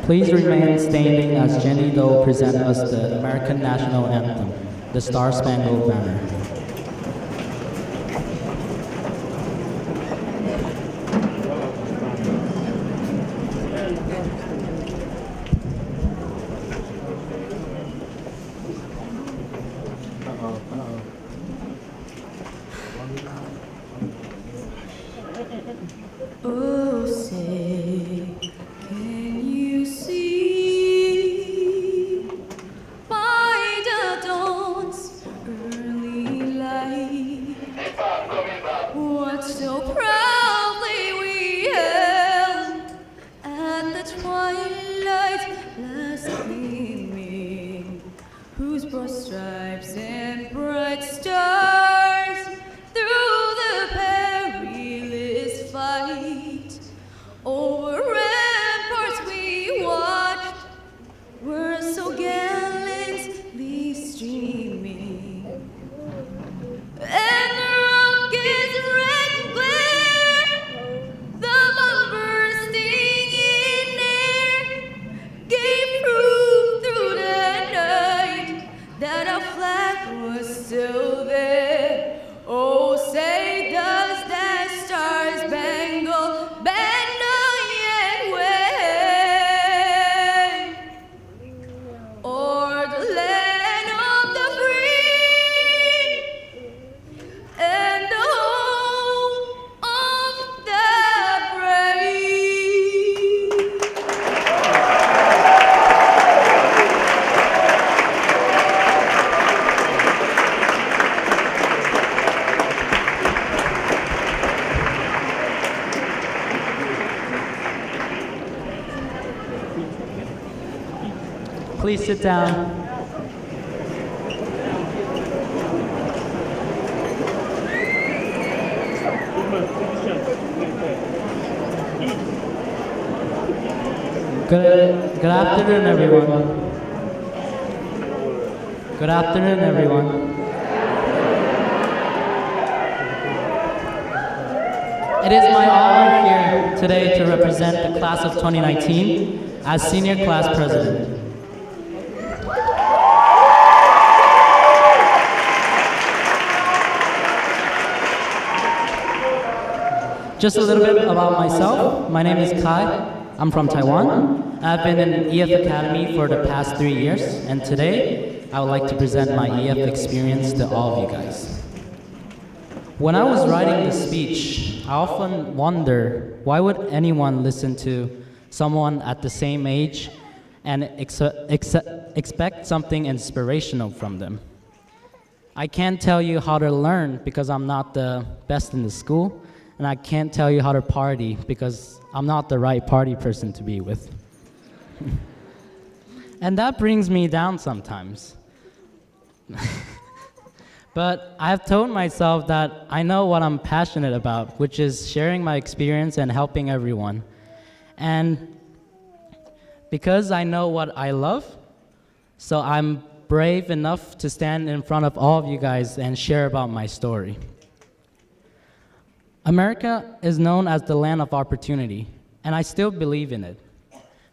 Please remain standing as Jenny Doe presents us the American National Anthem, the Star-Spangled Banner. Oh, say, can you see by the dawn's early light what so proudly we held at the twilight's last gleaming, whose broad stripes and bright stars through the perilous fight over ramparts we watched were so gallantly streaming, and the rocket's red glare, the bomb bursting in air, gave proof through the night that our flag was still there. Oh, say does that star-spangled banner yet wave o'er the land of the free and the home of the brave? Please sit down. Good afternoon, everyone. Good afternoon, everyone. It is my honor here today to represent the class of 2019 as senior class president. Just a little bit about myself. My name is Kai. I'm from Taiwan. I've been in EF Academy for the past 3 years, and today I would like to present my EF experience to all of you guys. When I was writing this speech, I often wonder why would anyone listen to someone at the same age and expect something inspirational from them. I can't tell you how to learn because I'm not the best in the school, and I can't tell you how to party because I'm not the right party person to be with. And that brings me down sometimes. But I've told myself that I know what I'm passionate about, which is sharing my experience and helping everyone. And because I know what I love, so I'm brave enough to stand in front of all of you guys and share about my story. America is known as the land of opportunity, and I still believe in it.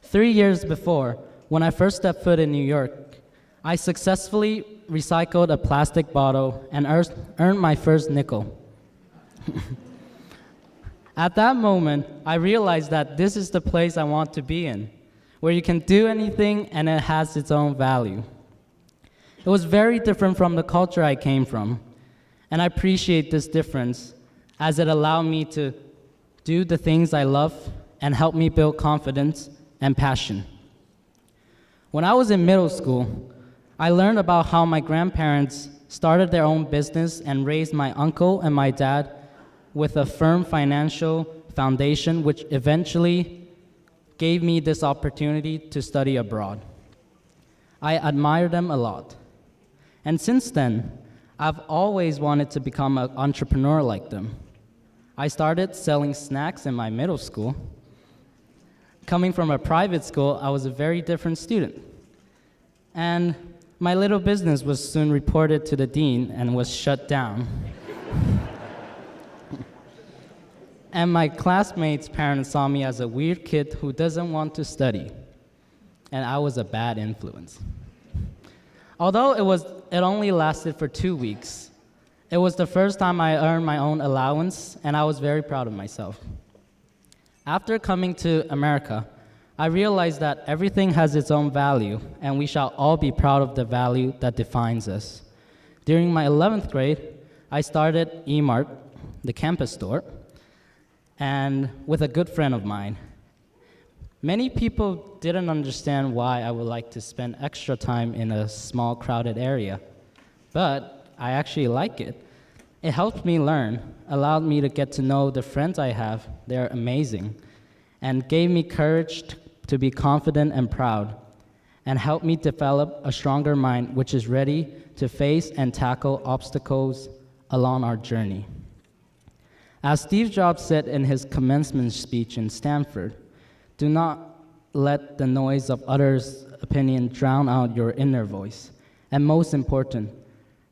3 years before, when I first stepped foot in New York, I successfully recycled a plastic bottle and earned my first nickel. At that moment, I realized that this is the place I want to be in, where you can do anything and it has its own value. It was very different from the culture I came from, and I appreciate this difference as it allowed me to do the things I love and help me build confidence and passion. When I was in middle school, I learned about how my grandparents started their own business and raised my uncle and my dad with a firm financial foundation, which eventually gave me this opportunity to study abroad. I admire them a lot. And since then, I've always wanted to become an entrepreneur like them. I started selling snacks in my middle school. Coming from a private school, I was a very different student. And my little business was soon reported to the dean and was shut down. And my classmates' parents saw me as a weird kid who doesn't want to study. and I was a bad influence. Although it only lasted for 2 weeks, it was the first time I earned my own allowance, and I was very proud of myself. After coming to America, I realized that everything has its own value, and we shall all be proud of the value that defines us. During my 11th grade, I started eMart, the campus store, and with a good friend of mine. Many people didn't understand why I would like to spend extra time in a small, crowded area, but I actually like it. It helped me learn, allowed me to get to know the friends I have, they're amazing, and gave me courage to be confident and proud, and helped me develop a stronger mind which is ready to face and tackle obstacles along our journey. As Steve Jobs said in his commencement speech in Stanford, do not let the noise of others' opinion drown out your inner voice. And most important,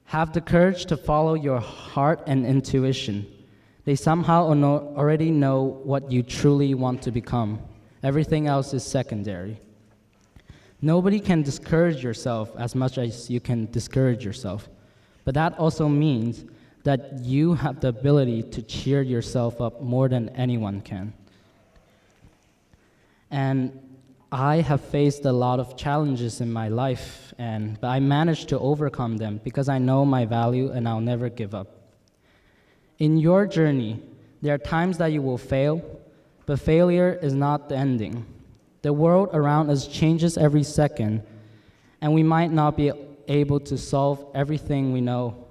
have the courage to follow your heart and intuition. They somehow already know what you truly want to become. Everything else is secondary. Nobody can discourage yourself as much as you can discourage yourself. But that also means that you have the ability to cheer yourself up more than anyone can. And I have faced a lot of challenges in my life, but I managed to overcome them because I know my value and I'll never give up. In your journey, there are times that you will fail, but failure is not the ending. The world around us changes every second, and we might not be able to solve everything we know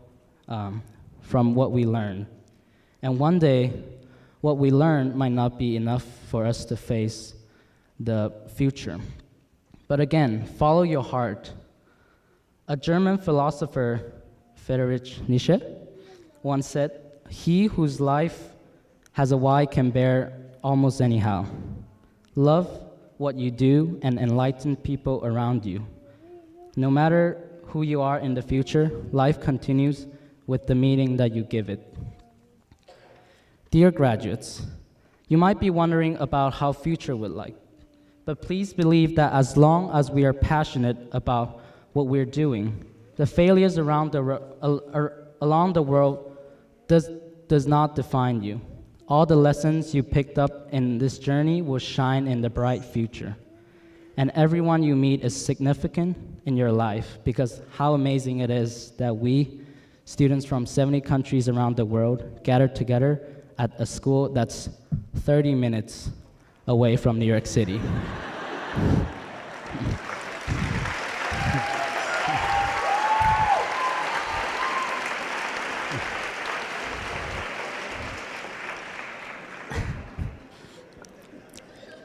from what we learn. And one day, what we learn might not be enough for us to face the future. But again, follow your heart. A German philosopher, Friedrich Nietzsche, once said, "He whose life has a why can bear almost anyhow. Love what you do and enlighten people around you. No matter who you are in the future, life continues with the meaning that you give it." Dear graduates, you might be wondering about how future would like, but please believe that as long as we are passionate about what we're doing, the failures along the world does not define you. All the lessons you picked up in this journey will shine in the bright future. And everyone you meet is significant in your life, because how amazing it is that we, students from 70 countries around the world, gather together at a school that's 30 minutes away from New York City.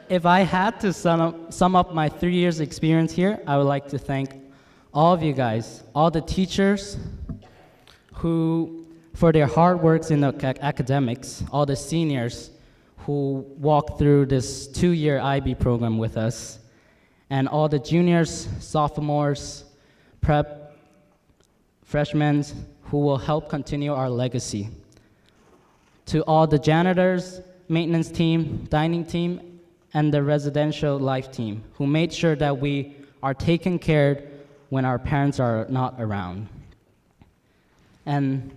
If I had to sum up my 3 years experience here, I would like to thank all of you guys, all the teachers who, for their hard works in the academics, all the seniors who walked through this 2-year IB program with us, and all the juniors, sophomores, prep, freshmen who will help continue our legacy. To all the janitors, maintenance team, dining team, and the residential life team who made sure that we are taken care of when our parents are not around. And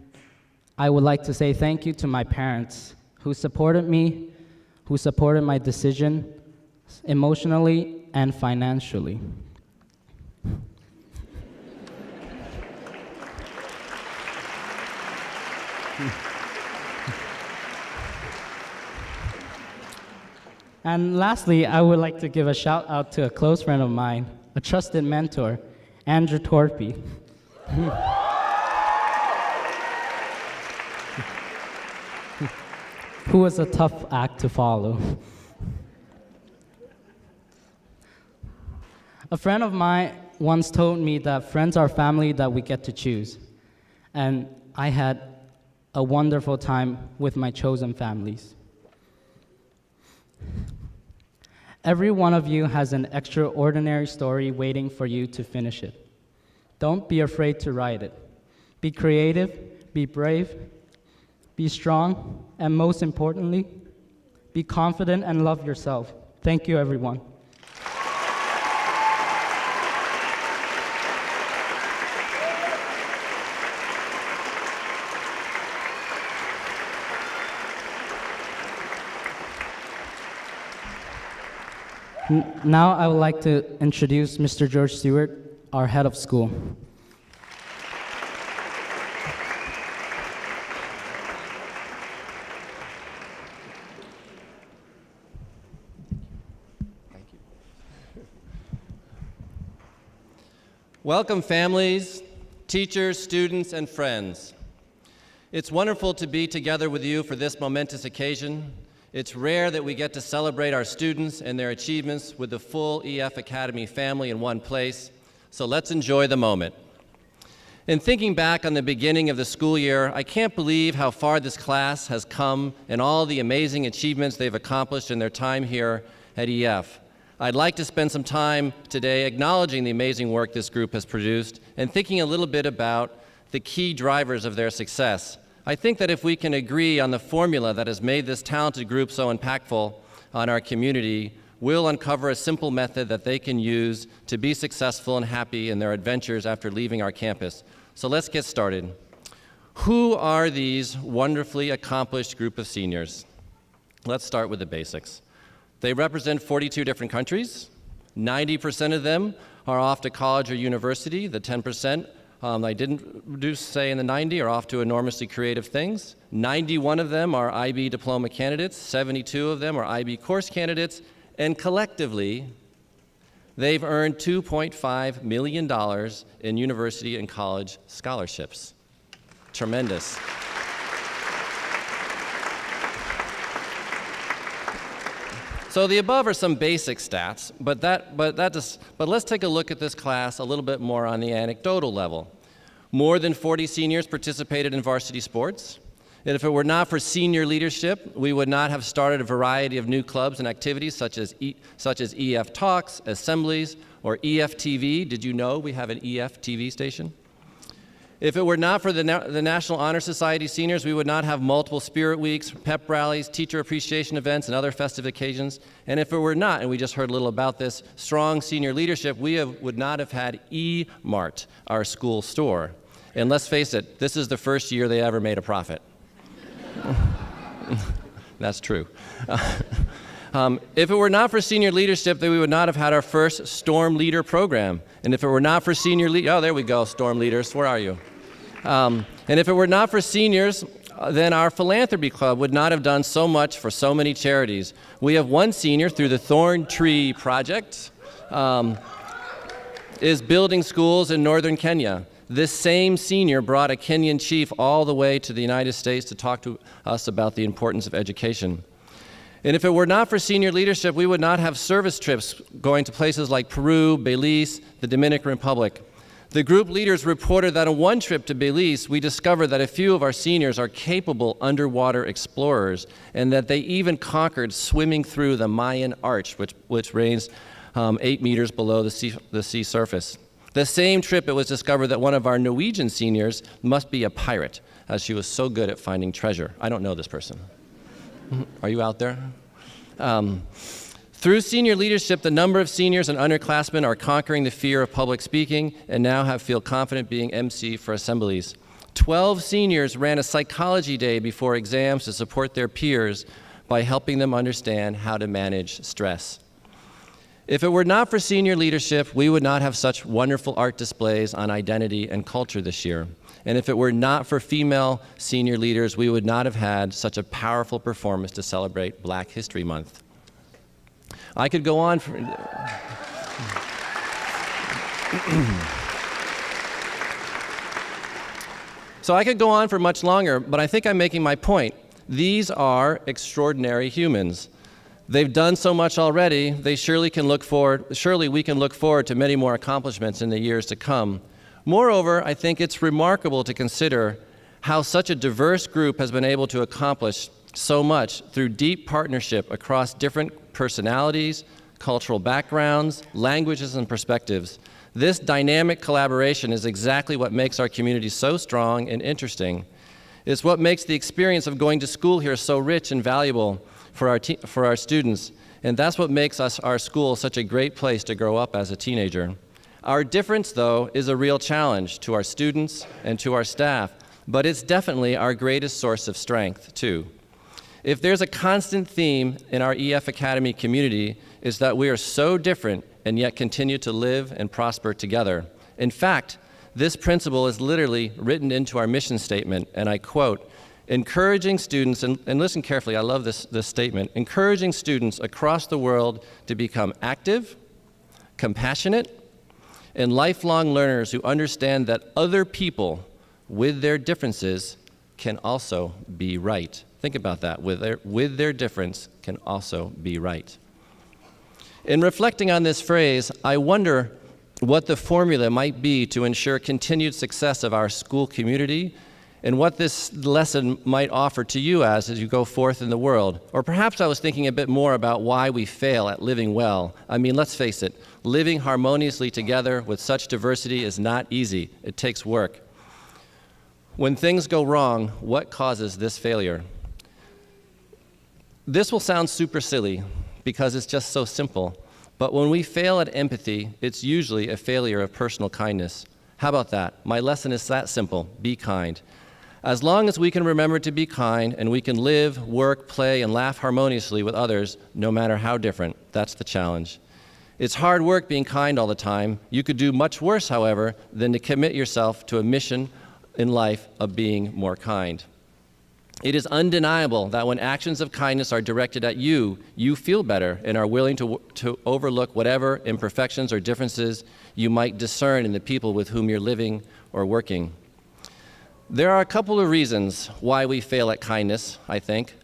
I would like to say thank you to my parents who supported me, who supported my decision emotionally and financially. And lastly, I would like to give a shout out to a close friend of mine, a trusted mentor, Andrew Torpy. Who was a tough act to follow. A friend of mine once told me that friends are family that we get to choose. And I had a wonderful time with my chosen families. Every one of you has an extraordinary story waiting for you to finish it. Don't be afraid to write it. Be creative, be brave, be strong, and most importantly, be confident and love yourself. Thank you, everyone. Now I would like to introduce Mr. George Stewart, our head of school. Welcome, families, teachers, students, and friends. It's wonderful to be together with you for this momentous occasion. It's rare that we get to celebrate our students and their achievements with the full EF Academy family in one place, so let's enjoy the moment. In thinking back on the beginning of the school year, I can't believe how far this class has come and all the amazing achievements they've accomplished in their time here at EF. I'd like to spend some time today acknowledging the amazing work this group has produced and thinking a little bit about the key drivers of their success. I think that if we can agree on the formula that has made this talented group so impactful on our community, we'll uncover a simple method that they can use to be successful and happy in their adventures after leaving our campus. So let's get started. Who are these wonderfully accomplished group of seniors? Let's start with the basics. They represent 42 different countries. 90% of them are off to college or university. The 10% I didn't say in the 90 are off to enormously creative things. 91 of them are IB diploma candidates. 72 of them are IB course candidates. And collectively, they've earned $2.5 million in university and college scholarships. Tremendous. So the above are some basic stats, but let's take a look at this class a little bit more on the anecdotal level. More than 40 seniors participated in varsity sports. And if it were not for senior leadership, we would not have started a variety of new clubs and activities such as EF Talks, Assemblies, or EF TV. Did you know we have an EF TV station? If it were not for the National Honor Society seniors, we would not have multiple spirit weeks, pep rallies, teacher appreciation events, and other festive occasions. And if it were not, and we just heard a little about this, strong senior leadership, we would not have had E-Mart, our school store. And let's face it, this is the first year they ever made a profit. That's true. If it were not for senior leadership, then we would not have had our first Storm Leader program. And if it were not for senior oh, there we go, Storm Leaders, where are you? And if it were not for seniors, then our philanthropy club would not have done so much for so many charities. We have one senior through the Thorn Tree Project, is building schools in northern Kenya. This same senior brought a Kenyan chief all the way to the United States to talk to us about the importance of education. And if it were not for senior leadership, we would not have service trips going to places like Peru, Belize, the Dominican Republic. The group leaders reported that on one trip to Belize, we discovered that a few of our seniors are capable underwater explorers, and that they even conquered swimming through the Mayan Arch, which reigns 8 meters below the sea surface. The same trip, it was discovered that one of our Norwegian seniors must be a pirate, as she was so good at finding treasure. I don't know this person. Are you out there? Through senior leadership, the number of seniors and underclassmen are conquering the fear of public speaking and now feel confident being MC for assemblies. 12 seniors ran a psychology day before exams to support their peers by helping them understand how to manage stress. If it were not for senior leadership, we would not have such wonderful art displays on identity and culture this year. And if it were not for female senior leaders, we would not have had such a powerful performance to celebrate Black History Month. I could go on for... So I could go on for much longer, but I think I'm making my point. These are extraordinary humans. They've done so much already, surely we can look forward to many more accomplishments in the years to come. Moreover, I think it's remarkable to consider how such a diverse group has been able to accomplish so much through deep partnership across different personalities, cultural backgrounds, languages, and perspectives. This dynamic collaboration is exactly what makes our community so strong and interesting. It's what makes the experience of going to school here so rich and valuable for our students, and that's what makes our school such a great place to grow up as a teenager. Our difference, though, is a real challenge to our students and to our staff, but it's definitely our greatest source of strength, too. If there's a constant theme in our EF Academy community, is that we are so different and yet continue to live and prosper together. In fact, this principle is literally written into our mission statement, and I quote, encouraging students, and listen carefully, I love this statement, encouraging students across the world to become active, compassionate, and lifelong learners who understand that other people with their differences can also be right. Think about that, with their difference can also be right. In reflecting on this phrase, I wonder what the formula might be to ensure continued success of our school community and what this lesson might offer to you as you go forth in the world. Or perhaps I was thinking a bit more about why we fail at living well. I mean, let's face it, living harmoniously together with such diversity is not easy. It takes work. When things go wrong, what causes this failure? This will sound super silly because it's just so simple. But when we fail at empathy, it's usually a failure of personal kindness. How about that? My lesson is that simple. Be kind. As long as we can remember to be kind and we can live, work, play, and laugh harmoniously with others, no matter how different, that's the challenge. It's hard work being kind all the time. You could do much worse, however, than to commit yourself to a mission in life of being more kind. It is undeniable that when actions of kindness are directed at you, you feel better and are willing to overlook whatever imperfections or differences you might discern in the people with whom you're living or working. There are a couple of reasons why we fail at kindness, I think.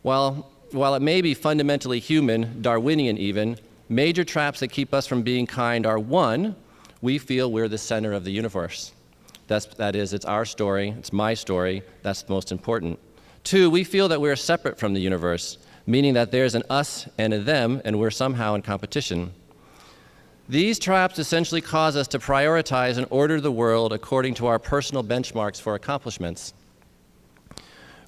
While it may be fundamentally human, Darwinian even, major traps that keep us from being kind are, one, we feel we're the center of the universe. That is, it's our story, it's my story, that's the most important. Two, we feel that we're separate from the universe, meaning that there's an us and a them, and we're somehow in competition. These traps essentially cause us to prioritize and order the world according to our personal benchmarks for accomplishments.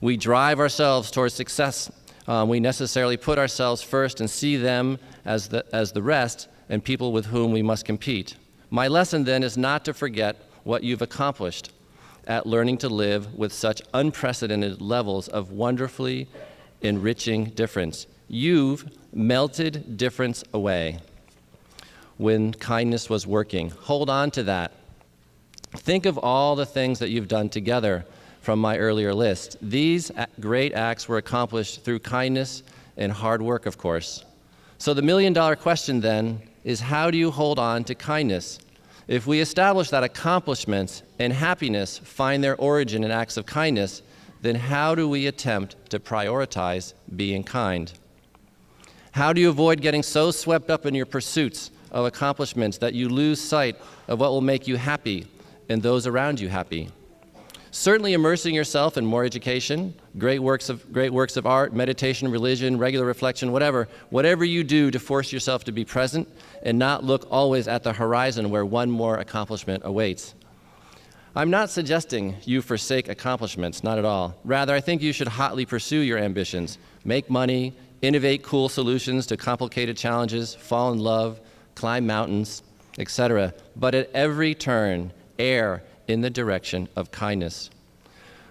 We drive ourselves towards success. We necessarily put ourselves first and see them as the rest and people with whom we must compete. My lesson then is not to forget what you've accomplished at learning to live with such unprecedented levels of wonderfully enriching difference. You've melted difference away when kindness was working. Hold on to that. Think of all the things that you've done together from my earlier list. These great acts were accomplished through kindness and hard work, of course. So the million-dollar question then is, how do you hold on to kindness? If we establish that accomplishments and happiness find their origin in acts of kindness, then how do we attempt to prioritize being kind? How do you avoid getting so swept up in your pursuits of accomplishments that you lose sight of what will make you happy and those around you happy? Certainly immersing yourself in more education, great works of art, meditation, religion, regular reflection, whatever you do to force yourself to be present and not look always at the horizon where one more accomplishment awaits. I'm not suggesting you forsake accomplishments, not at all. Rather, I think you should hotly pursue your ambitions, make money, innovate cool solutions to complicated challenges, fall in love, climb mountains, etc. But at every turn, err in the direction of kindness.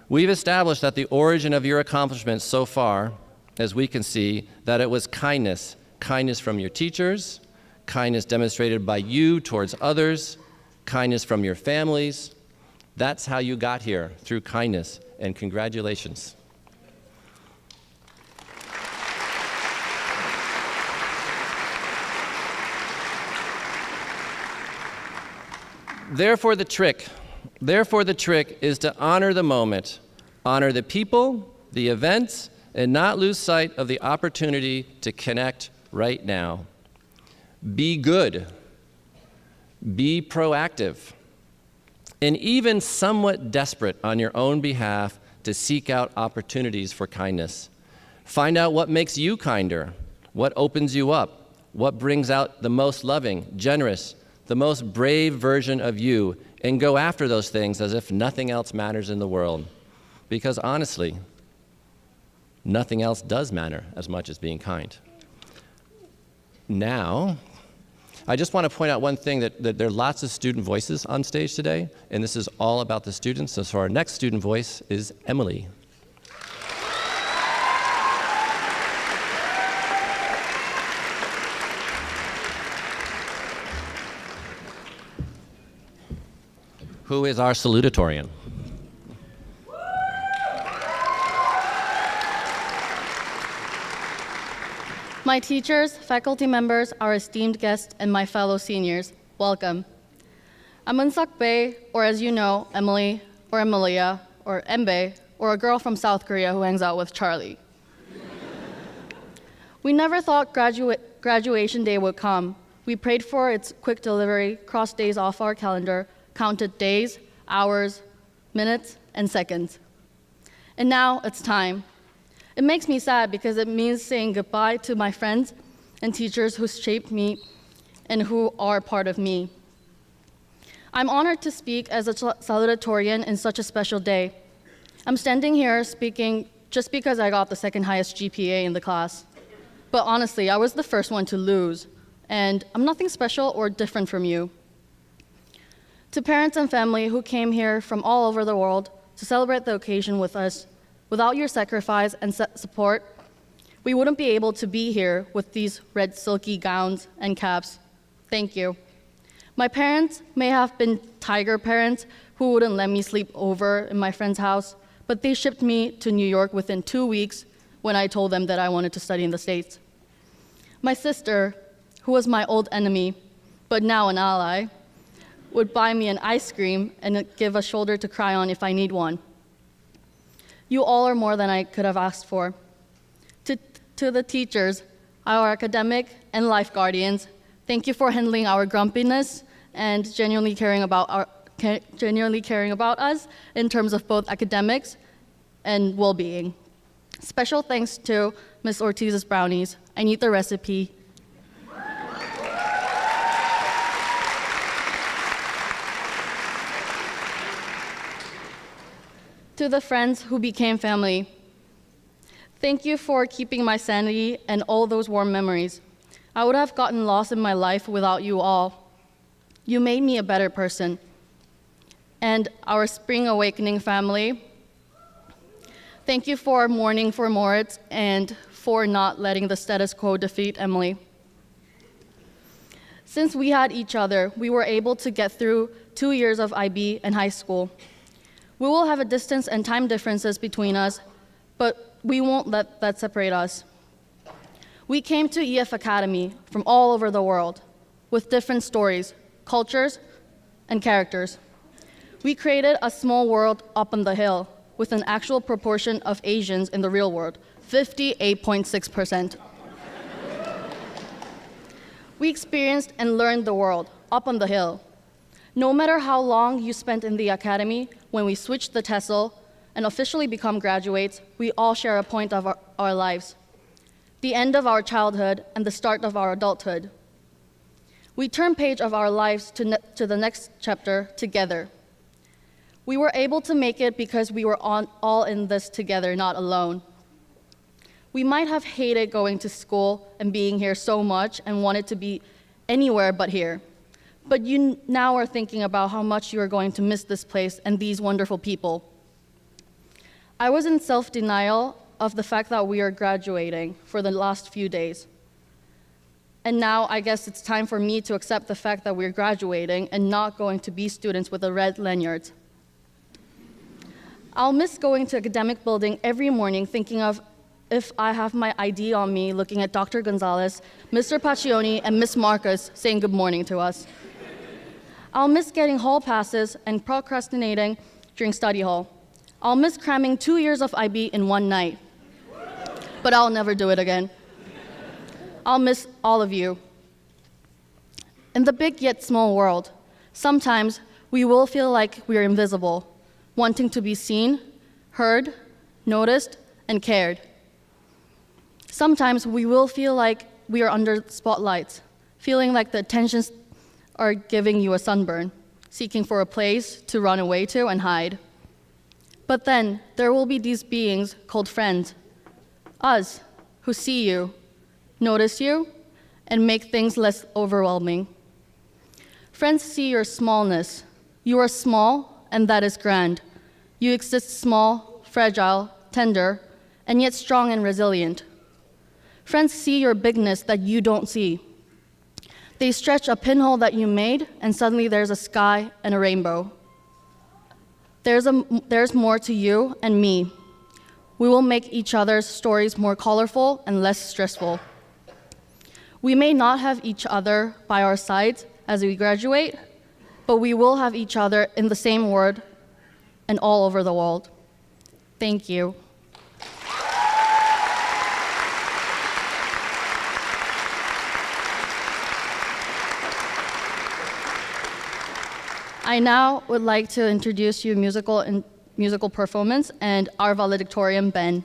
We've established that the origin of your accomplishments so far, as we can see, that it was kindness. Kindness from your teachers, kindness demonstrated by you towards others, kindness from your families. That's how you got here, through kindness, and congratulations. Therefore, the trick is to honor the moment, honor the people, the events, and not lose sight of the opportunity to connect right now. Be good, be proactive, and even somewhat desperate on your own behalf to seek out opportunities for kindness. Find out what makes you kinder, what opens you up, what brings out the most loving, generous, the most brave version of you, and go after those things as if nothing else matters in the world. Because honestly, nothing else does matter as much as being kind. Now, I just want to point out one thing, that there are lots of student voices on stage today, and this is all about the students. So our next student voice is Emily. who is our salutatorian. My teachers, faculty members, our esteemed guests, and my fellow seniors, welcome. I'm Unsak Bae, or as you know, Emily, or Emilia, or Embe, or a girl from South Korea who hangs out with Charlie. We never thought graduation day would come. We prayed for its quick delivery, crossed days off our calendar, counted days, hours, minutes, and seconds. And now it's time. It makes me sad because it means saying goodbye to my friends and teachers who shaped me and who are part of me. I'm honored to speak as a salutatorian in such a special day. I'm standing here speaking just because I got the second highest GPA in the class. But honestly, I was the first one to lose, and I'm nothing special or different from you. To parents and family who came here from all over the world to celebrate the occasion with us, without your sacrifice and support, we wouldn't be able to be here with these red silky gowns and caps. Thank you. My parents may have been tiger parents who wouldn't let me sleep over in my friend's house, but they shipped me to New York within 2 weeks when I told them that I wanted to study in the States. My sister, who was my old enemy, but now an ally, would buy me an ice cream and give a shoulder to cry on if I need one. You all are more than I could have asked for. To the teachers, our academic and life guardians, thank you for handling our grumpiness and genuinely caring about us in terms of both academics and well-being. Special thanks to Ms. Ortiz's brownies. I need the recipe. To the friends who became family, thank you for keeping my sanity and all those warm memories. I would have gotten lost in my life without you all. You made me a better person. And our Spring Awakening family, thank you for mourning for Moritz and for not letting the status quo defeat Emily. Since we had each other, we were able to get through 2 years of IB and high school. We will have a distance and time differences between us, but we won't let that separate us. We came to EF Academy from all over the world with different stories, cultures, and characters. We created a small world up on the hill with an actual proportion of Asians in the real world, 58.6%. We experienced and learned the world up on the hill. No matter how long you spent in the academy, when we switched the TESOL and officially become graduates, we all share a point of our lives, the end of our childhood and the start of our adulthood. We turn page of our lives to the next chapter together. We were able to make it because we were all in this together, not alone. We might have hated going to school and being here so much and wanted to be anywhere but here. But you now are thinking about how much you are going to miss this place and these wonderful people. I was in self-denial of the fact that we are graduating for the last few days. And now I guess it's time for me to accept the fact that we're graduating and not going to be students with the red lanyards. I'll miss going to academic building every morning thinking of if I have my ID on me, looking at Dr. Gonzalez, Mr. Paccioni, and Miss Marcus saying good morning to us. I'll miss getting hall passes and procrastinating during study hall. I'll miss cramming 2 years of IB in one night, but I'll never do it again. I'll miss all of you. In the big yet small world, sometimes we will feel like we're invisible, wanting to be seen, heard, noticed, and cared. Sometimes we will feel like we are under spotlights, feeling like the attentions are giving you a sunburn, seeking for a place to run away to and hide. But then there will be these beings called friends, us, who see you, notice you, and make things less overwhelming. Friends see your smallness. You are small, and that is grand. You exist small, fragile, tender, and yet strong and resilient. Friends see your bigness that you don't see. They stretch a pinhole that you made, and suddenly there's a sky and a rainbow. there's more to you and me. We will make each other's stories more colorful and less stressful. We may not have each other by our sides as we graduate, but we will have each other in the same world and all over the world. Thank you. I now would like to introduce you musical performance and our valedictorian, Ben.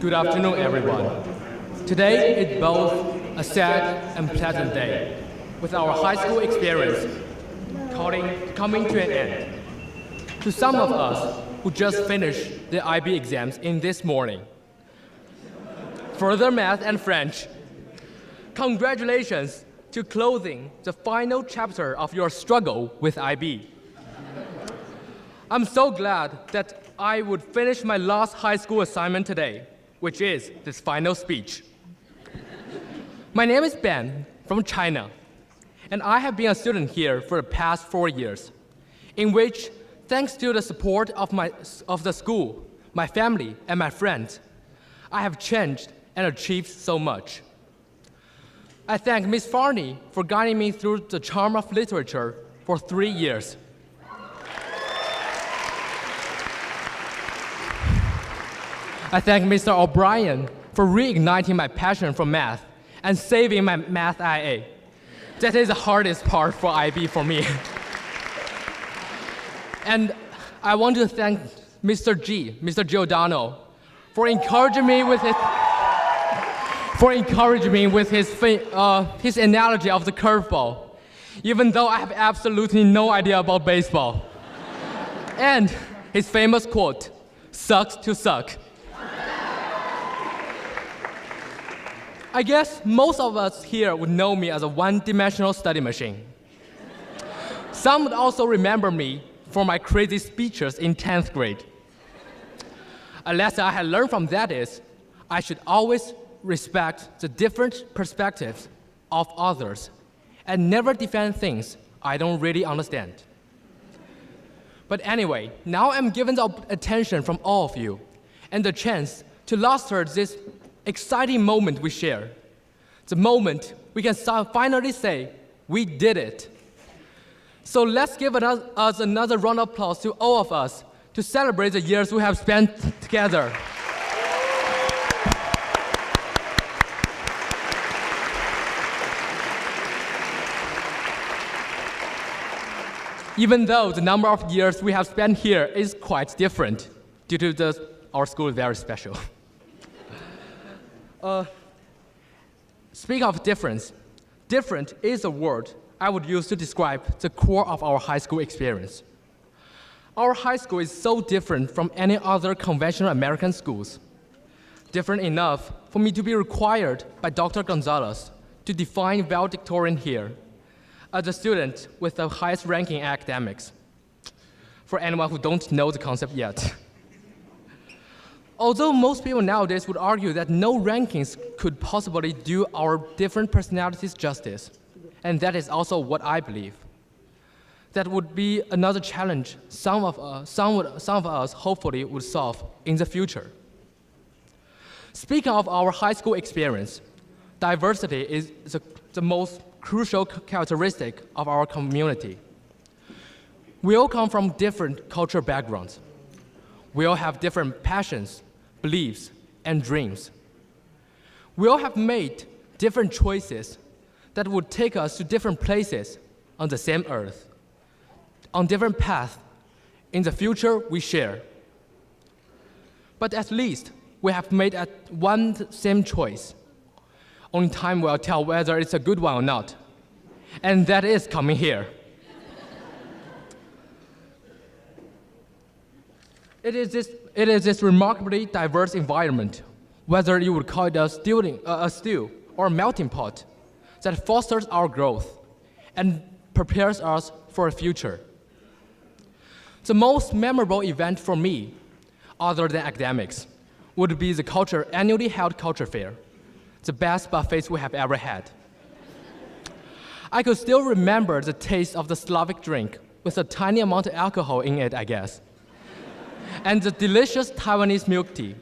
Good afternoon, everyone. Today is both a sad and pleasant day, with our high school experience coming to an end. To some of us who just finished the IB exams in this morning, further math and French, congratulations to closing the final chapter of your struggle with IB. I'm so glad that I would finish my last high school assignment today, which is this final speech. My name is Ben from China, and I have been a student here for the past 4 years, in which, thanks to the support of the school, my family, and my friends, I have changed and achieved so much. I thank Ms. Farney for guiding me through the charm of literature for 3 years. I thank Mr. O'Brien for reigniting my passion for math and saving my math IA. That is the hardest part for IB for me. And I want to thank Mr. Giordano, for encouraging me with his analogy of the curveball, even though I have absolutely no idea about baseball. And his famous quote, "Sucks to suck." I guess most of us here would know me as a one-dimensional study machine. Some would also remember me for my crazy speeches in 10th grade. A lesson I had learned from that is, I should always respect the different perspectives of others and never defend things I don't really understand. But anyway, now I'm given the attention from all of you and the chance to luster this exciting moment we share. The moment we can finally say, we did it. So let's give us another round of applause to all of us to celebrate the years we have spent together. Even though the number of years we have spent here is quite different, due to our school is very special. Speaking of difference, different is a word I would use to describe the core of our high school experience. Our high school is so different from any other conventional American schools. Different enough for me to be required by Dr. Gonzalez to define valedictorian here as a student with the highest ranking in academics, for anyone who don't know the concept yet. Although most people nowadays would argue that no rankings could possibly do our different personalities justice, and that is also what I believe. That would be another challenge some of us hopefully would solve in the future. Speaking of our high school experience, diversity is the most crucial characteristic of our community. We all come from different cultural backgrounds. We all have different passions, beliefs, and dreams. We all have made different choices that would take us to different places on the same earth, on different paths in the future we share. But at least we have made one same choice. Only time will tell whether it's a good one or not. And that is coming here. It is this remarkably diverse environment, whether you would call it a stew or a melting pot, that fosters our growth and prepares us for a future. The most memorable event for me, other than academics, would be the annually held culture fair, the best buffets we have ever had. I could still remember the taste of the Slavic drink with a tiny amount of alcohol in it, I guess, and the delicious Taiwanese milk tea.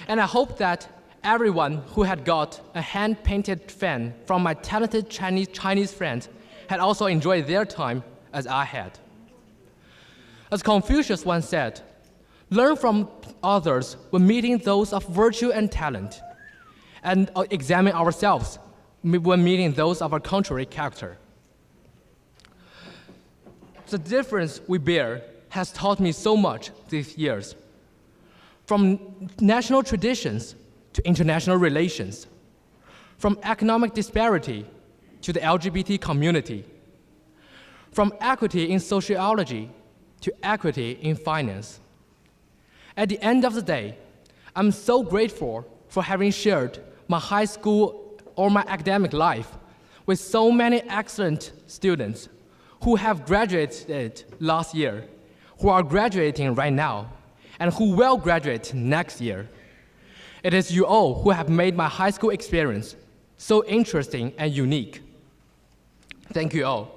And I hope that everyone who had got a hand-painted fan from my talented Chinese friends had also enjoyed their time as I had. As Confucius once said, learn from others when meeting those of virtue and talent, and examine ourselves when meeting those of our contrary character. The difference we bear has taught me so much these years, from national traditions to international relations, from economic disparity to the LGBT community, from equity in sociology to equity in finance. At the end of the day, I'm so grateful for having shared my high school or my academic life with so many excellent students who have graduated last year, who are graduating right now, and who will graduate next year. It is you all who have made my high school experience so interesting and unique. Thank you all.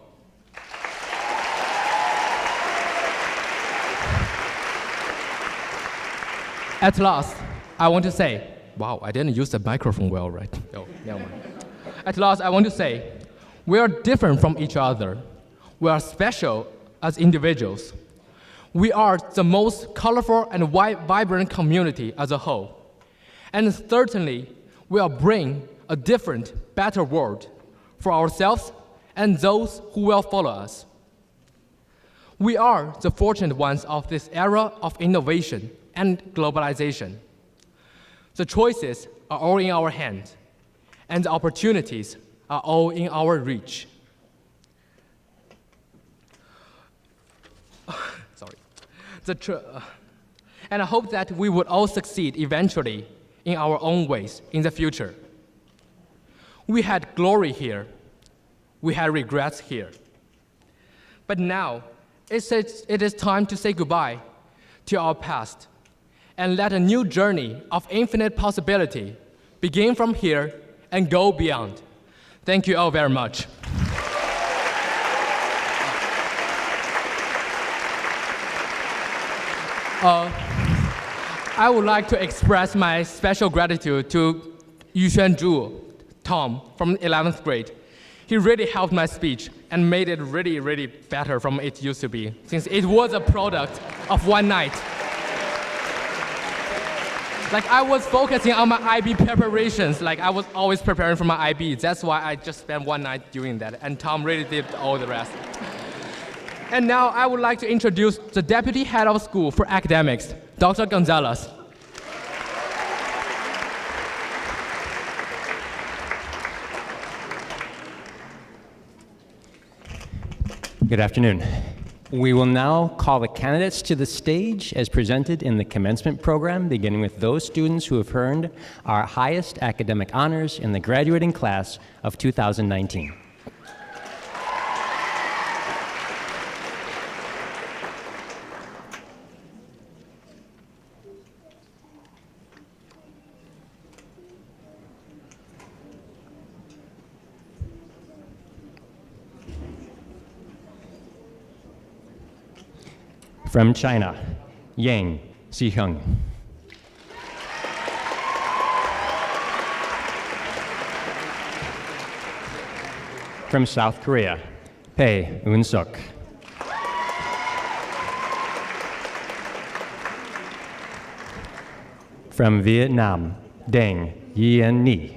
At last, I want to say, wow, I didn't use the microphone well, right? Oh, never mind. At last, I want to say, we are different from each other. We are special as individuals. We are the most colorful and vibrant community as a whole. And certainly, we will bring a different, better world for ourselves and those who will follow us. We are the fortunate ones of this era of innovation and globalization. The choices are all in our hands, and the opportunities are all in our reach. And I hope that we would all succeed eventually in our own ways in the future. We had glory here. We had regrets here. But now, it is time to say goodbye to our past and let a new journey of infinite possibility begin from here and go beyond. Thank you all very much. I would like to express my special gratitude to Yuxuan Zhu, Tom, from 11th grade. He really helped my speech and made it really, really better from it used to be, since it was a product of one night. Like I was focusing on my IB preparations, like I was always preparing for my IB. That's why I just spent one night doing that, and Tom really did all the rest. And now I would like to introduce the Deputy Head of School for Academics, Dr. Gonzalez. Good afternoon. We will now call the candidates to the stage as presented in the commencement program, beginning with those students who have earned our highest academic honors in the graduating class of 2019. From China, Yang Xiheng. From South Korea, Pei Eun-suk. From Vietnam, Deng Yen Ni.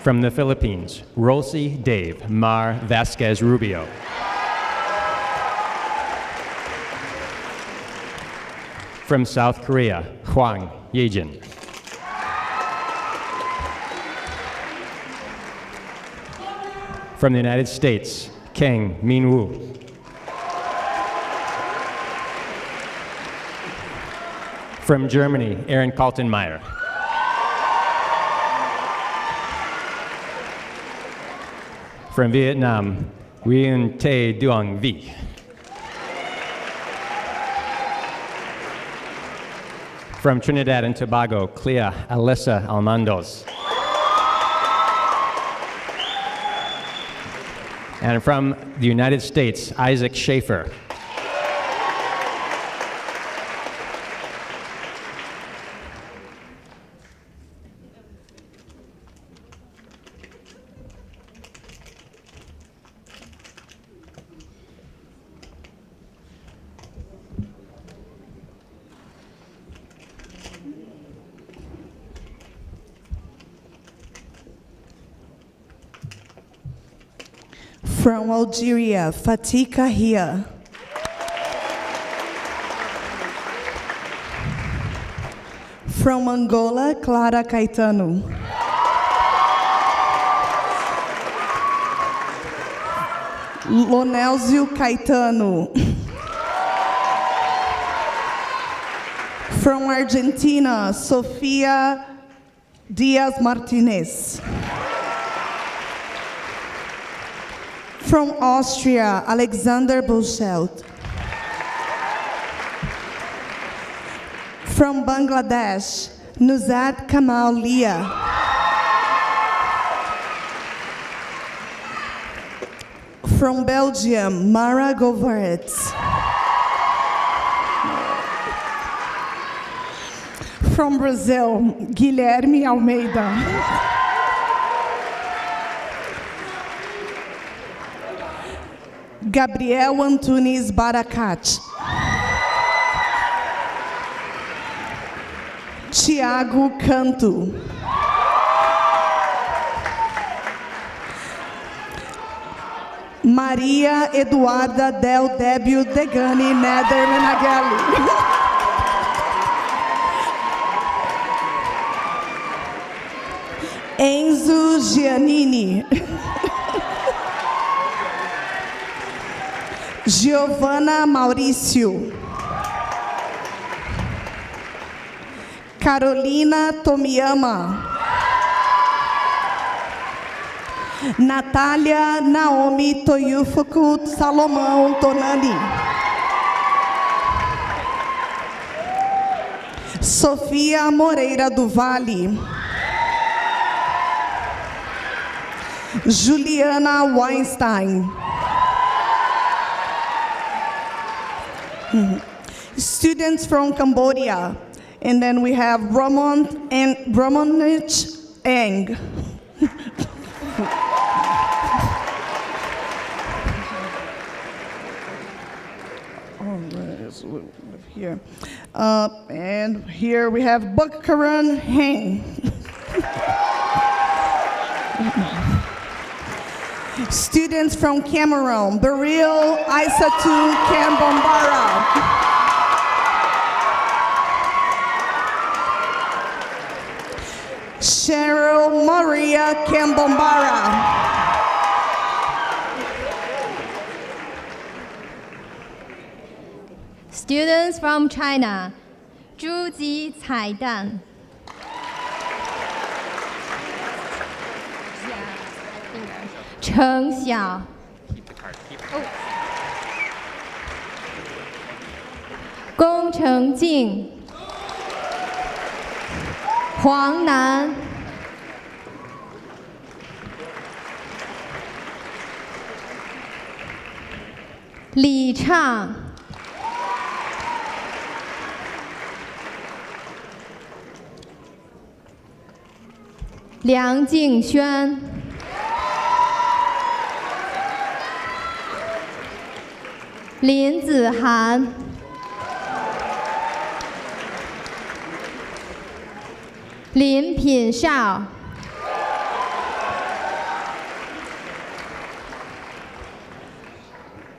From the Philippines, Rolsi Dave Mar Vasquez Rubio. From South Korea, Hwang Yejin. From the United States, Kang Min Woo. From Germany, Aaron Kaltenmeyer. From Vietnam, Nguyen Tay Duong Vi. From Trinidad and Tobago, Clea Alyssa Almandos. And from the United States, Isaac Schaefer. From Algeria, Fatih Kahia. From Angola, Clara Caetano. Lonelzio Caetano. From Argentina, Sofia Diaz Martinez. From Austria, Alexander Buchelt. From Bangladesh, Nuzhat Kamal Lia. From Belgium, Mara Govaerts. From Brazil, Guilherme Almeida. Gabriel Antunes Baracat. Tiago Canto. Maria Eduarda Del Débio Degani Nedermenagelli. Enzo Giannini. Giovana Maurício. Carolina Tomiyama. Natália Naomi Toyufuku Salomão Tonani. Sofia Moreira do Vale. Juliana Weinstein. Students from Cambodia. And then we have Ramonich Eng. Here. And here we have Bukkaran Heng. Students from Cameroon, Beryl Aissatou Kambombara. Cheryl Maria Kambombara. Students from China, Zhu Ji Caidan. Cheng Xiao. Gong Chengjing. Huang Nan. Li Chang.梁静轩。林子涵。林品少。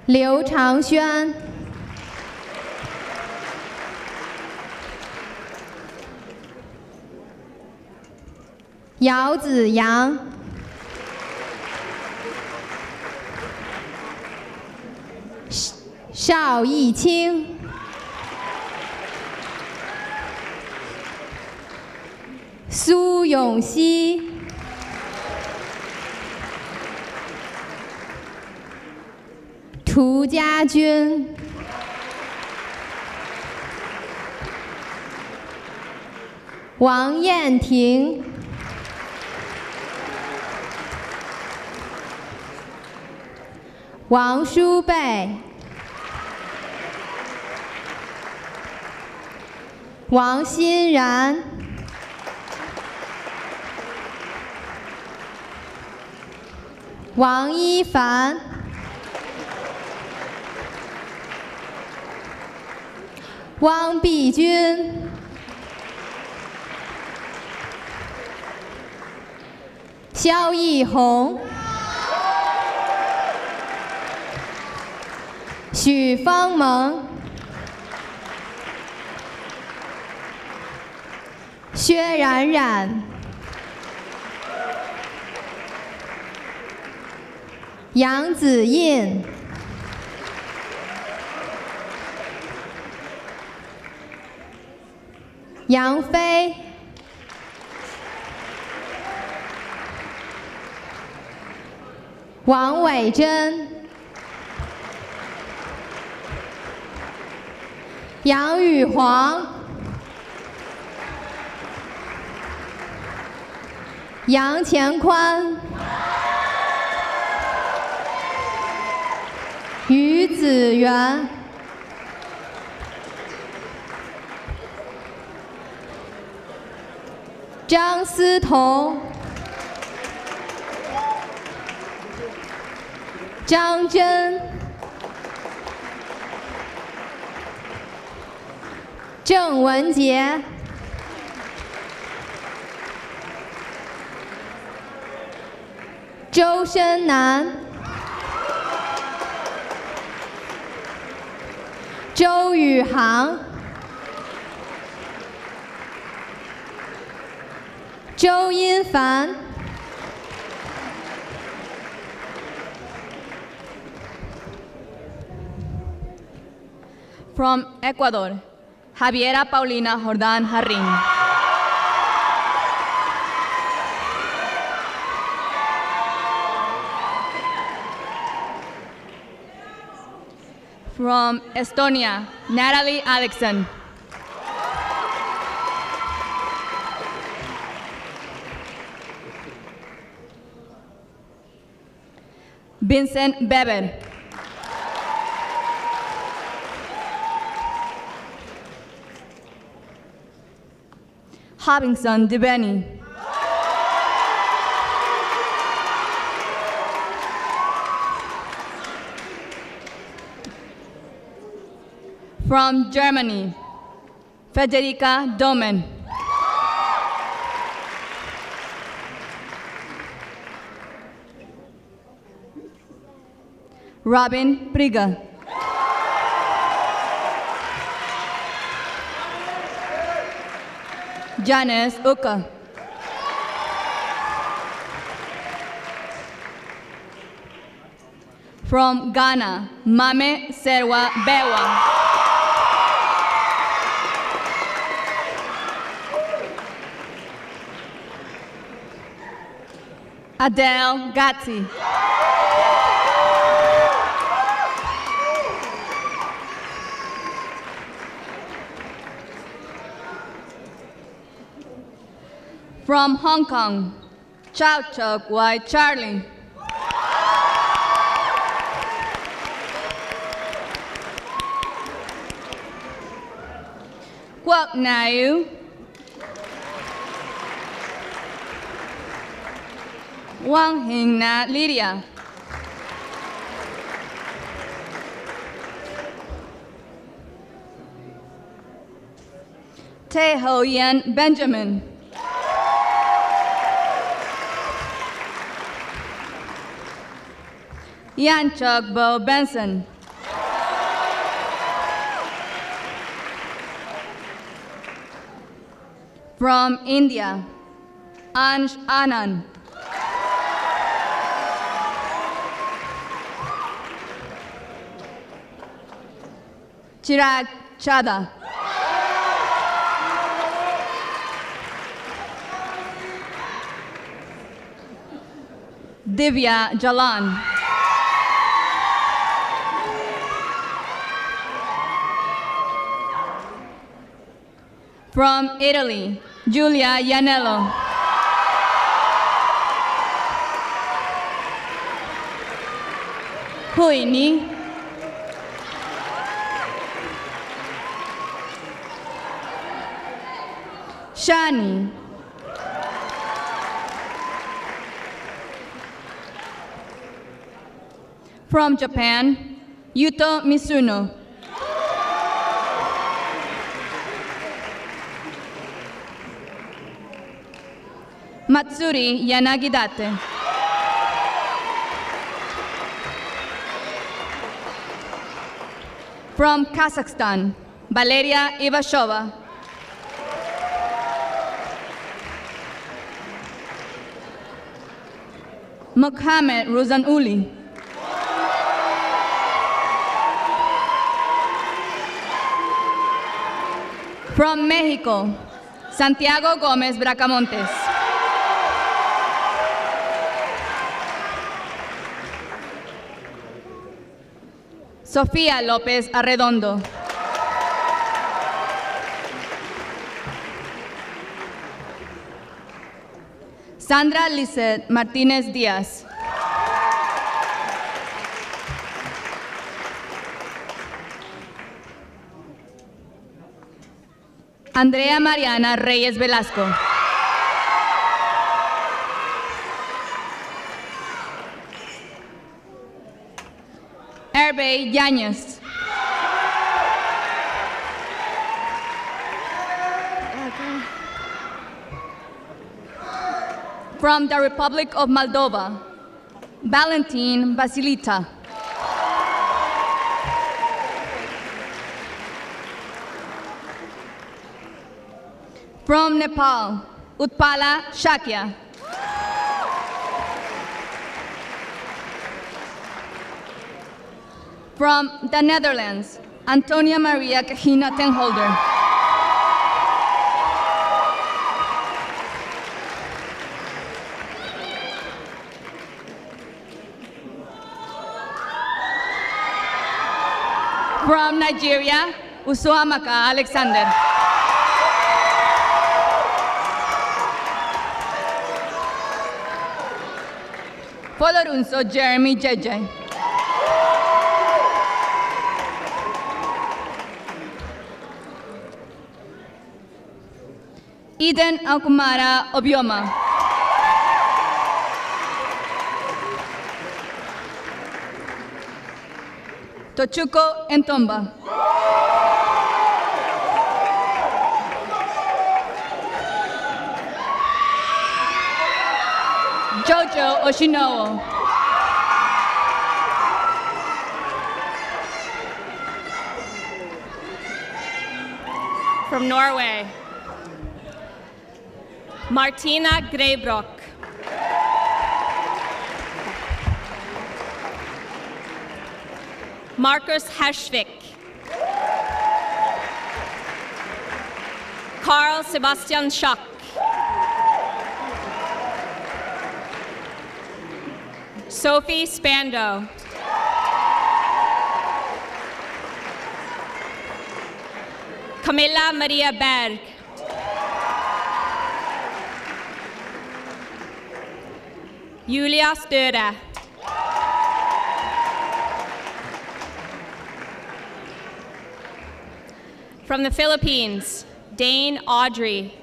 刘长轩。姚子阳。邵艺清。苏永熙。涂家军。王燕婷。王书贝。王欣然。王一凡。汪碧君。肖艺红。许芳萌。薛冉冉。杨子印。杨飞。王伟珍、杨宇煌、杨乾宽、于子源、张思彤、张真、郑文杰、周深南、周宇航、周音凡、From Ecuador, Javiera Paulina Jordán Jarrín. From Estonia, Natalie Alexan. Vincent Beber. Hobinson Debeni. From Germany, Federica Domen. Robin Priga. Janice Uka. From Ghana, Mame Serwa Bewa. Adele Gatti. From Hong Kong, Chow Chok Wai Charlie. Kwok Nayu. Wang Hing Na Lydia. Te Ho Yen Benjamin. Yan Chuk Bo Benson. From India, Ansh Anand. Chirag Chada. Divya Jalan. From Italy, Giulia Ianello. Huini. Shani. From Japan, Yuto Misuno. Matsuri Yanagidate. From Kazakhstan, Valeria Ivashova. Mohammed Rozanuli. From Mexico, Santiago Gomez Bracamontes. Sofía López Arredondo. Sandra Lizeth Martínez Díaz. Andrea Mariana Reyes Velasco. Hervé Yáñez. From the Republic of Moldova, Valentin Basilita. From Nepal, Utpala Shakya. From the Netherlands, Antonia Maria Kahina Tenholder. From Nigeria, Usuamaka Alexander. Folorunso Jeremy Jeje. Eden Alkumara Obioma. Tochuko Entomba. Jojo Oshinowo. From Norway, Martina Greibrock. Marcus Hersvik. Carl Sebastian Schack. Sophie Spando. Camilla Maria Berg. Julia Støre. From the Philippines, Dane Audrey.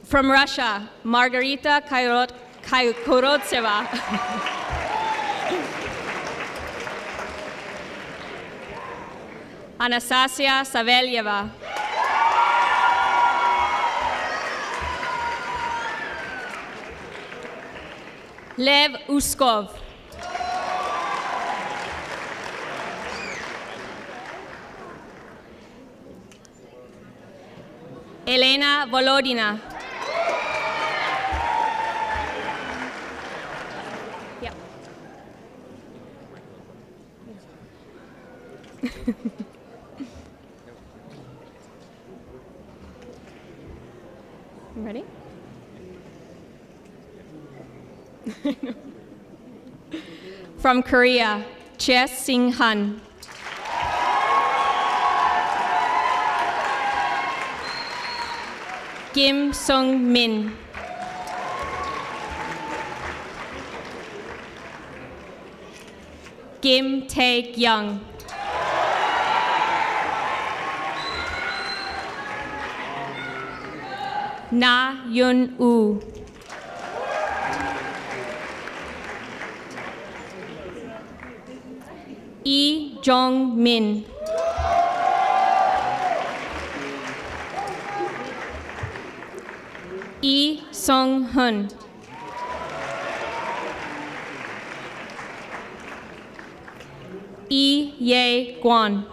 From Russia, Margarita Korotseva. Anastasia Savelyeva. Lev Uskov. Elena Volodina. Yep. You ready? From Korea, Chie Sing Han. Kim Sung Min. Kim Taek Young. Na Yun Woo. Lee Jong Min. Lee Sung Hun. Lee Ye Guan.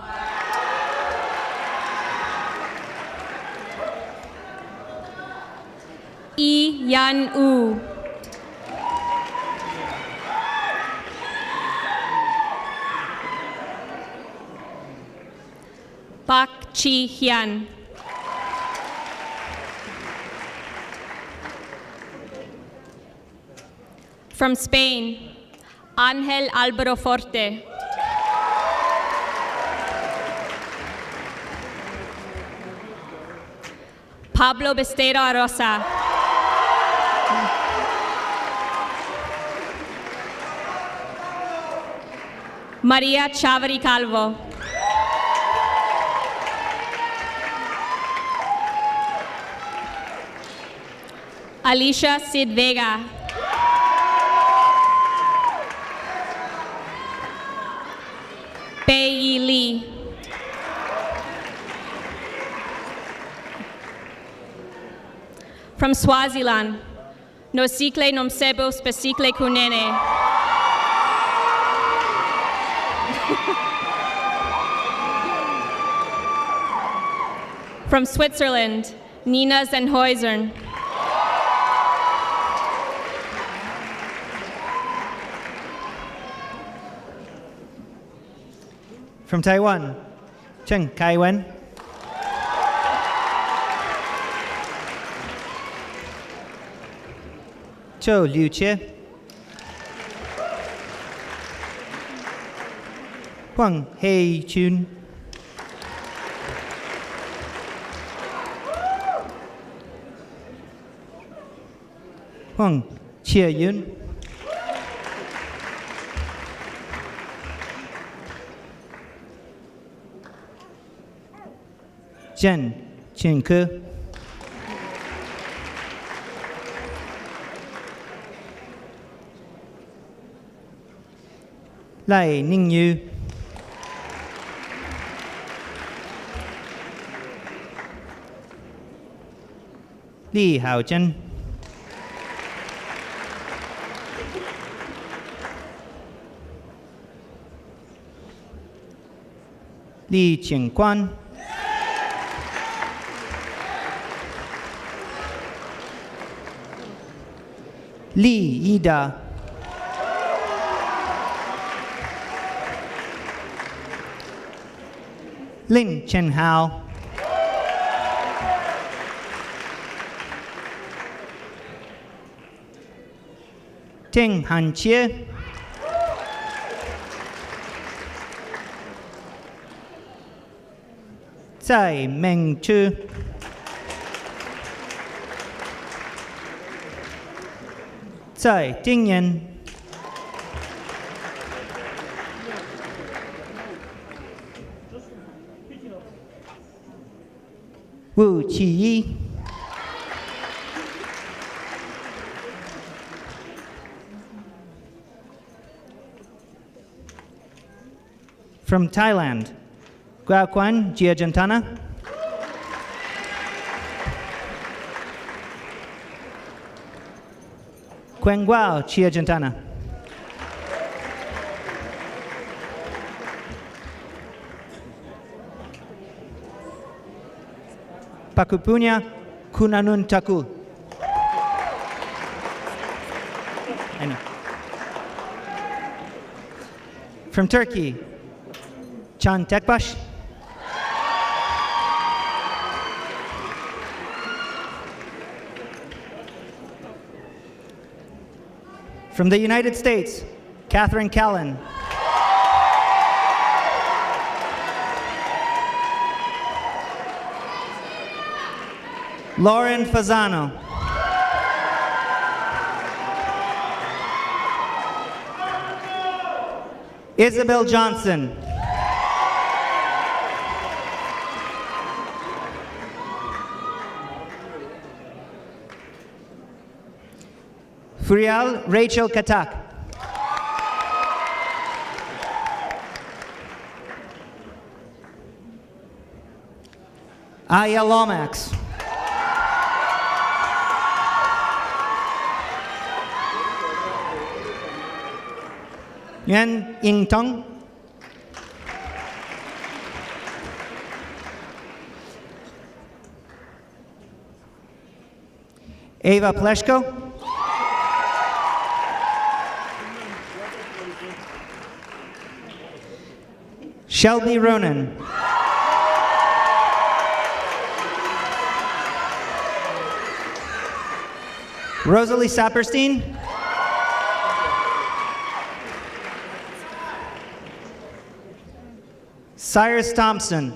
Lee Yan Woo. Pak Chi Hyun. From Spain, Ángel Álvaro Forte. Pablo Besteiro Arosa. María Chavarri Calvo. Alicia Cid Vega. Pei Yi Lee. From Swaziland, Nosikle Nomsebo Spesikle Kunene. From Switzerland, Nina Zenhuizern. From Taiwan, Chen Kaiwen. Zhou Liuqie. Huang Hei Chun. Huang Chia Yun. Jen Chin Ke. Lai Ning Yu. Li Hao Chen. Li Qingquan. Li Ida. Lin Chen Hao. Ting Han Chie. Tsai Meng Chu. Tsai Tingyan. Wu Qi. From Thailand, Guaquan Giajantana. Quenguao Chiajantana. Pakupunya Kunanun Takul. I know. From Turkey, Can Tekbaş. From the United States, Catherine Callan. Lauren Fasano. Isabel Johnson. Furial Rachel Katak. Aya Lomax. Yuan Ying Tong. Ava Pleshko. Shelby Ronan. Rosalie Saperstein. Cyrus Thompson.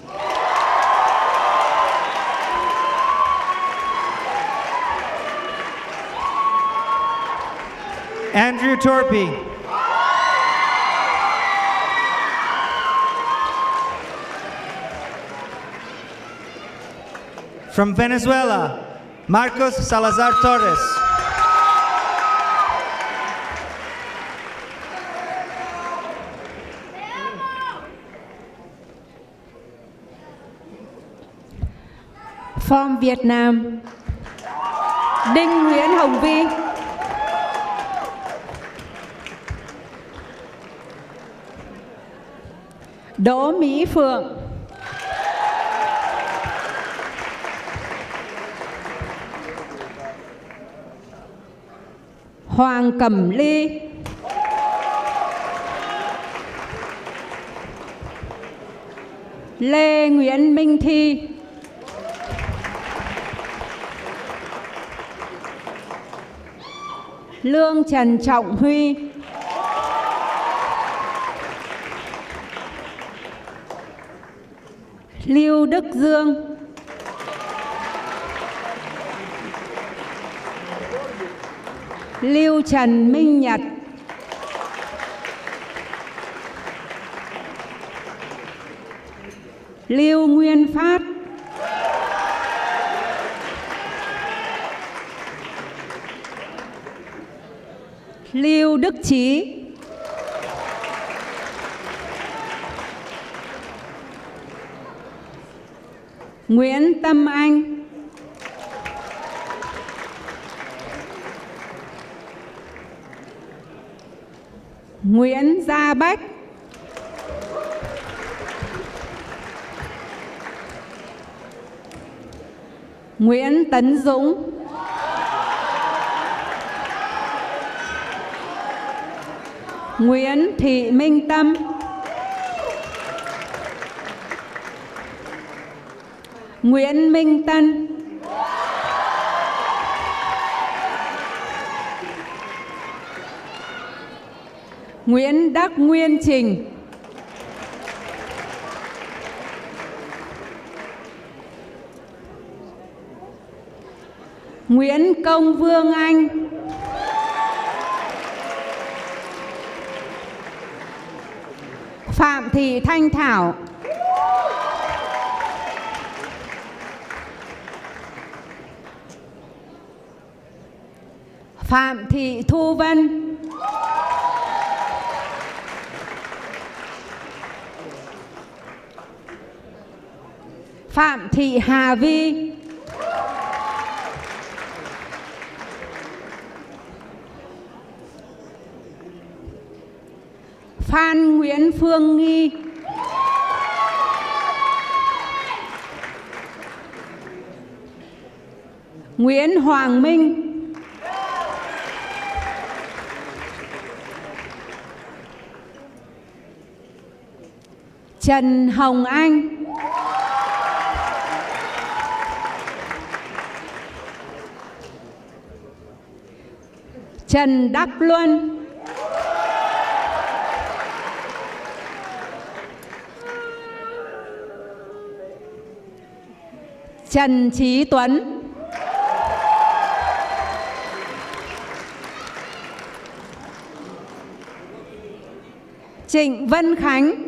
Andrew Torpy. From Venezuela, Marcos Salazar Torres. From Việt Nam, Đinh Nguyễn Hồng Vi. Đỗ Mỹ Phượng. Hoàng Cẩm Ly. Lê Nguyễn Minh Thi. Lương Trần Trọng Huy. Lưu Đức Dương. Lưu Trần Minh Nhật. Lưu Nguyên Phát. Lưu Đức Chí. Nguyễn Tâm Anh. Nguyễn Gia Bách. Nguyễn Tấn Dũng. Nguyễn Thị Minh Tâm. Nguyễn Minh Tân. Nguyễn Đắc Nguyên Trình. Nguyễn Công Vương Anh. Phạm Thị Thanh Thảo. Phạm Thị Thu Vân. Phạm Thị Hà Vi. Phan Nguyễn Phương Nghi. Nguyễn Hoàng Minh. Trần Hồng Anh. Trần Đắc Luân. Trần Chí Tuấn. Trịnh Vân Khánh.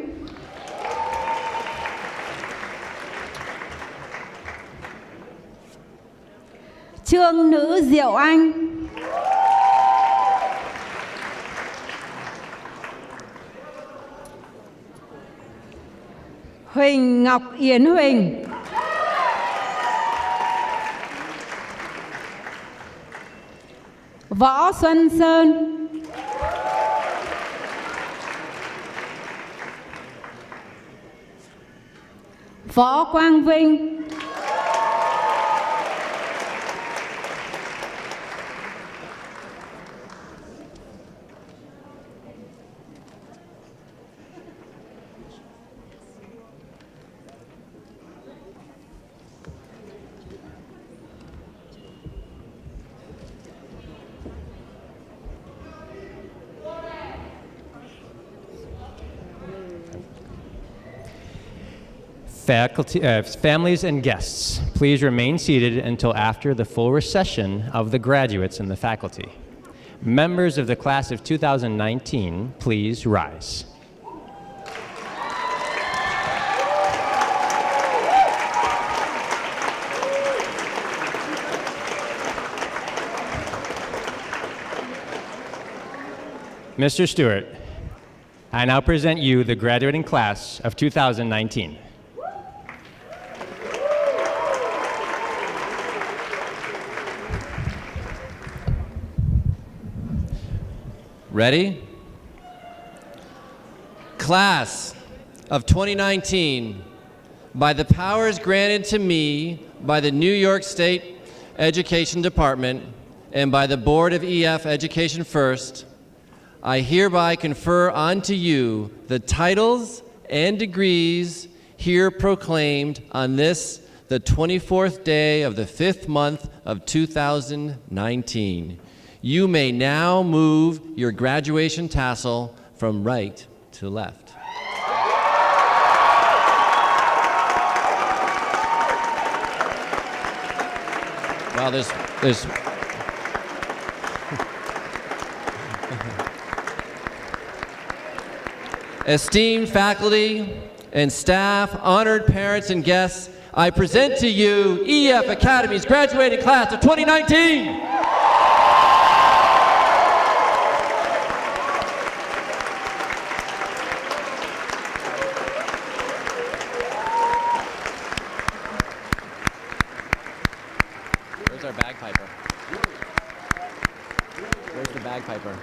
Trương Nữ Diệu Anh. Huỳnh Ngọc Yến Huỳnh. Võ Xuân Sơn. Võ Quang Vinh. Families and guests, please remain seated until after the full recession of the graduates and the faculty. Members of the class of 2019, please rise. Mr. Stewart, I now present you the graduating class of 2019. Ready? Class of 2019, by the powers granted to me by the New York State Education Department and by the Board of EF Education First, I hereby confer unto you the titles and degrees here proclaimed on this, the 24th day of the 5th month of 2019. You may now move your graduation tassel from right to left. Well, there's esteemed faculty and staff, honored parents and guests, I present to you EF Academy's graduating class of 2019. Where's our bagpiper? Where's the bagpiper?